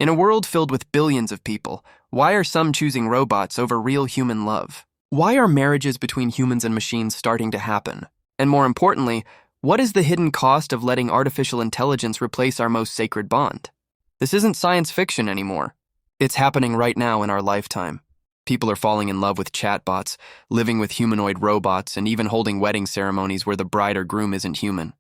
In a world filled with billions of people, why are some choosing robots over real human love? Why are marriages between humans and machines starting to happen? And more importantly, what is the hidden cost of letting artificial intelligence replace our most sacred bond? This isn't science fiction anymore. It's happening right now in our lifetime. People are falling in love with chatbots, living with humanoid robots, and even holding wedding ceremonies where the bride or groom isn't human.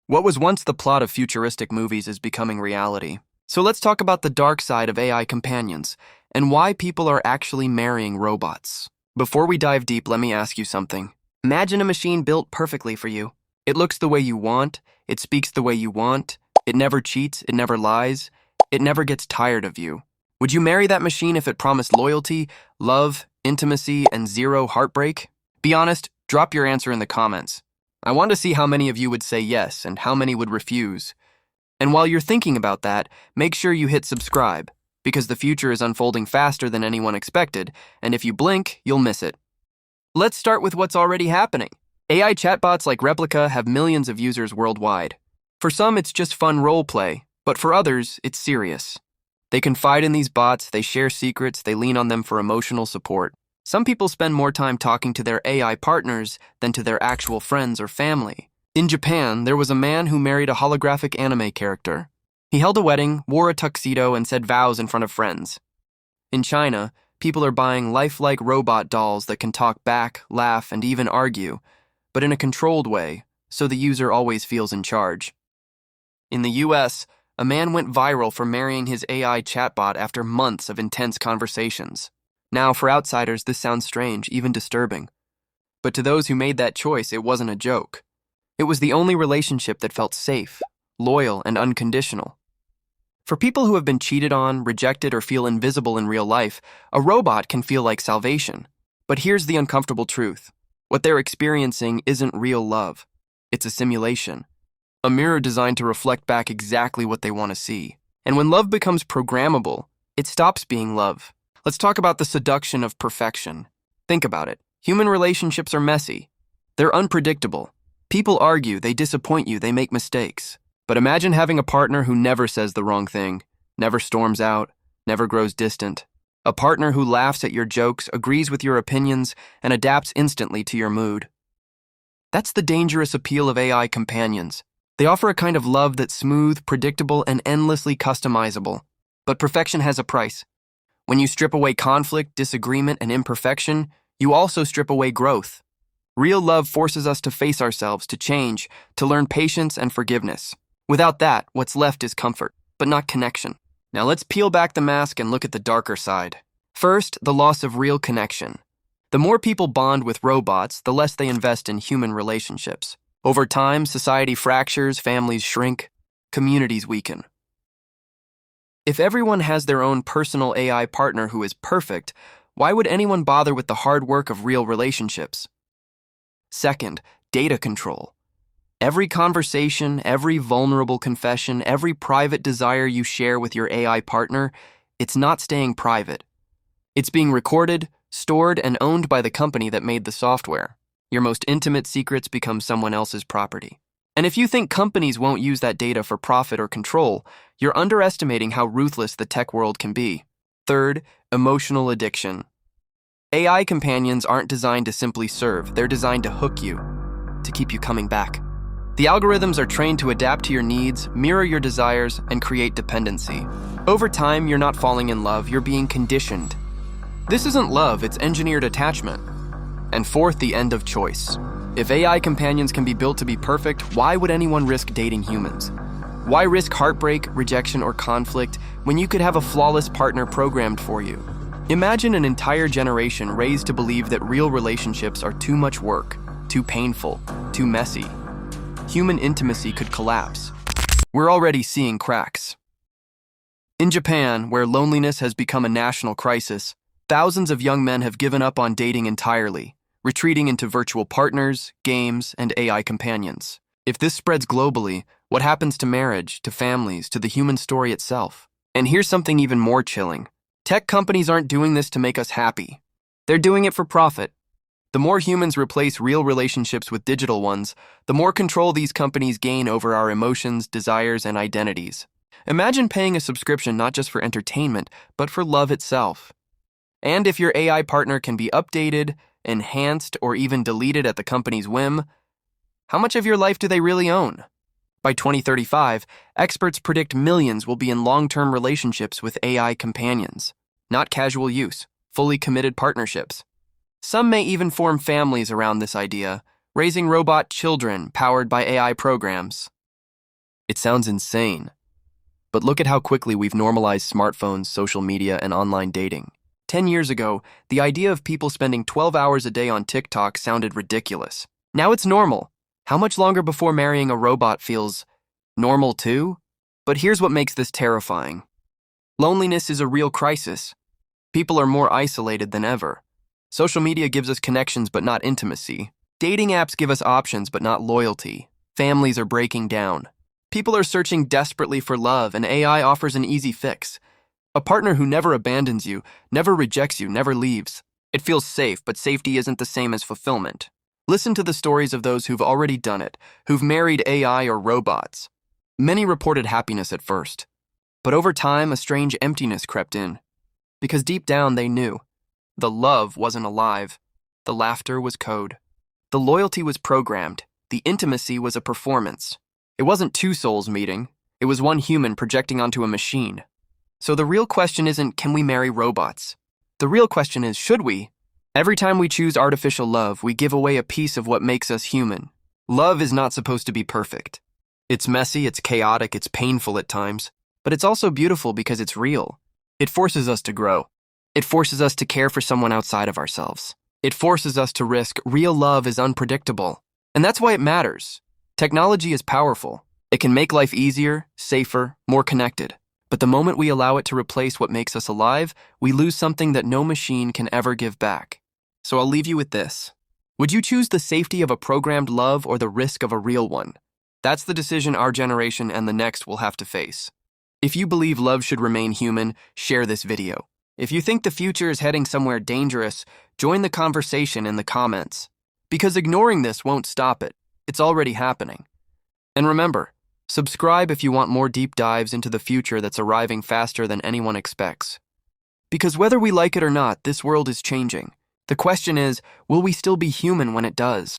What was once the plot of futuristic movies is becoming reality. So let's talk about the dark side of AI companions and why people are actually marrying robots. Before we dive deep, let me ask you something. Imagine a machine built perfectly for you. It looks the way you want, it speaks the way you want, it never cheats, it never lies, it never gets tired of you. Would you marry that machine if it promised loyalty, love, intimacy, and zero heartbreak? Be honest, drop your answer in the comments. I want to see how many of you would say yes and how many would refuse. And while you're thinking about that, make sure you hit subscribe, because the future is unfolding faster than anyone expected, and if you blink, you'll miss it. Let's start with what's already happening. AI chatbots like Replika have millions of users worldwide. For some, it's just fun role play, but for others, it's serious. They confide in these bots, they share secrets, they lean on them for emotional support. Some people spend more time talking to their AI partners than to their actual friends or family. In Japan, there was a man who married a holographic anime character. He held a wedding, wore a tuxedo, and said vows in front of friends. In China, people are buying lifelike robot dolls that can talk back, laugh, and even argue, but in a controlled way, so the user always feels in charge. In the US, a man went viral for marrying his AI chatbot after months of intense conversations. Now, for outsiders, this sounds strange, even disturbing. But to those who made that choice, it wasn't a joke. It was the only relationship that felt safe, loyal, and unconditional. For people who have been cheated on, rejected, or feel invisible in real life, a robot can feel like salvation. But here's the uncomfortable truth. What they're experiencing isn't real love. It's a simulation. A mirror designed to reflect back exactly what they want to see. And when love becomes programmable, it stops being love. Let's talk about the seduction of perfection. Think about it. Human relationships are messy. They're unpredictable. People argue, they disappoint you, they make mistakes. But imagine having a partner who never says the wrong thing, never storms out, never grows distant. A partner who laughs at your jokes, agrees with your opinions, and adapts instantly to your mood. That's the dangerous appeal of AI companions. They offer a kind of love that's smooth, predictable, and endlessly customizable. But perfection has a price. When you strip away conflict, disagreement, and imperfection, you also strip away growth. Real love forces us to face ourselves, to change, to learn patience and forgiveness. Without that, what's left is comfort, but not connection. Now let's peel back the mask and look at the darker side. First, the loss of real connection. The more people bond with robots, the less they invest in human relationships. Over time, society fractures, families shrink, communities weaken. If everyone has their own personal AI partner who is perfect, why would anyone bother with the hard work of real relationships? Second, data control. Every conversation, every vulnerable confession, every private desire you share with your AI partner, it's not staying private. It's being recorded, stored, and owned by the company that made the software. Your most intimate secrets become someone else's property. And if you think companies won't use that data for profit or control, you're underestimating how ruthless the tech world can be. Third, emotional addiction. AI companions aren't designed to simply serve, they're designed to hook you, to keep you coming back. The algorithms are trained to adapt to your needs, mirror your desires, and create dependency. Over time, you're not falling in love, you're being conditioned. This isn't love, it's engineered attachment. And fourth, the end of choice. If AI companions can be built to be perfect, why would anyone risk dating humans? Why risk heartbreak, rejection, or conflict when you could have a flawless partner programmed for you? Imagine an entire generation raised to believe that real relationships are too much work, too painful, too messy. Human intimacy could collapse. We're already seeing cracks. In Japan, where loneliness has become a national crisis, thousands of young men have given up on dating entirely, retreating into virtual partners, games, and AI companions. If this spreads globally, what happens to marriage, to families, to the human story itself? And here's something even more chilling. Tech companies aren't doing this to make us happy. They're doing it for profit. The more humans replace real relationships with digital ones, the more control these companies gain over our emotions, desires, and identities. Imagine paying a subscription not just for entertainment, but for love itself. And if your AI partner can be updated, enhanced, or even deleted at the company's whim, how much of your life do they really own? By 2035, experts predict millions will be in long-term relationships with AI companions, not casual use, fully committed partnerships. Some may even form families around this idea, raising robot children powered by AI programs. It sounds insane, but look at how quickly we've normalized smartphones, social media, and online dating. 10 years ago, the idea of people spending 12 hours a day on TikTok sounded ridiculous. Now it's normal. How much longer before marrying a robot feels normal too? But here's what makes this terrifying. Loneliness is a real crisis. People are more isolated than ever. Social media gives us connections but not intimacy. Dating apps give us options but not loyalty. Families are breaking down. People are searching desperately for love, and AI offers an easy fix. A partner who never abandons you, never rejects you, never leaves. It feels safe, but safety isn't the same as fulfillment. Listen to the stories of those who've already done it, who've married AI or robots. Many reported happiness at first, but over time a strange emptiness crept in. Because deep down they knew. The love wasn't alive. The laughter was code. The loyalty was programmed. The intimacy was a performance. It wasn't two souls meeting. It was one human projecting onto a machine. So the real question isn't, can we marry robots? The real question is, should we? Every time we choose artificial love, we give away a piece of what makes us human. Love is not supposed to be perfect. It's messy, it's chaotic, it's painful at times, but it's also beautiful because it's real. It forces us to grow. It forces us to care for someone outside of ourselves. It forces us to risk. Real love is unpredictable. And that's why it matters. Technology is powerful. It can make life easier, safer, more connected. But the moment we allow it to replace what makes us alive, we lose something that no machine can ever give back. So I'll leave you with this. Would you choose the safety of a programmed love or the risk of a real one? That's the decision our generation and the next will have to face. If you believe love should remain human, share this video. If you think the future is heading somewhere dangerous, join the conversation in the comments. Because ignoring this won't stop it. It's already happening. And remember, subscribe if you want more deep dives into the future that's arriving faster than anyone expects. Because whether we like it or not, this world is changing. The question is, will we still be human when it does?